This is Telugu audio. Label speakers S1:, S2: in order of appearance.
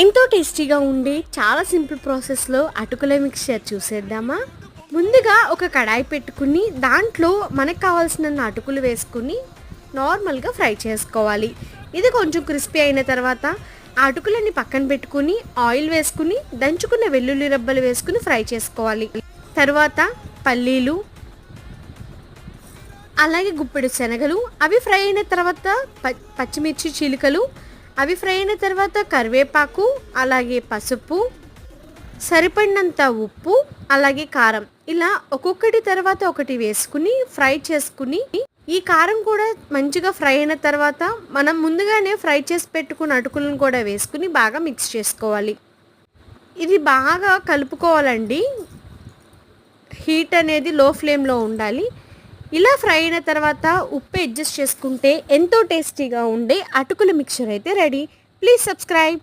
S1: ఎంతో టేస్టీగా ఉండే చాలా సింపుల్ ప్రాసెస్లో అటుకుల మిక్చర్ చూసేద్దామా. ముందుగా ఒక కడాయి పెట్టుకుని దాంట్లో మనకు కావాల్సిన అటుకులు వేసుకుని నార్మల్గా ఫ్రై చేసుకోవాలి. ఇది కొంచెం క్రిస్పీ అయిన తర్వాత ఆ అటుకులని పక్కన పెట్టుకుని ఆయిల్ వేసుకుని దంచుకున్న వెల్లుల్లి రబ్బలు వేసుకుని ఫ్రై చేసుకోవాలి. తర్వాత పల్లీలు, అలాగే గుప్పెడు శనగలు అవి ఫ్రై అయిన తర్వాత పచ్చిమిర్చి చీలికలు అవి ఫ్రై అయిన తర్వాత కరివేపాకు, అలాగే పసుపు, సరిపడినంత ఉప్పు, అలాగే కారం ఇలా ఒక్కొక్కటి తర్వాత ఒకటి వేసుకుని ఫ్రై చేసుకుని, ఈ కారం కూడా మంచిగా ఫ్రై అయిన తర్వాత మనం ముందుగానే ఫ్రై చేసి పెట్టుకున్న అటుకులను కూడా వేసుకుని బాగా మిక్స్ చేసుకోవాలి. ఇది బాగా కలుపుకోవాలండి. హీట్ అనేది లో ఫ్లేమ్లో ఉండాలి. ఇలా ఫ్రై అయిన తర్వాత ఉప్పు అడ్జస్ట్ చేసుకుంటే ఎంతో టేస్టీగా ఉండే అటుకుల మిక్చర్ అయితే రెడీ. Please subscribe.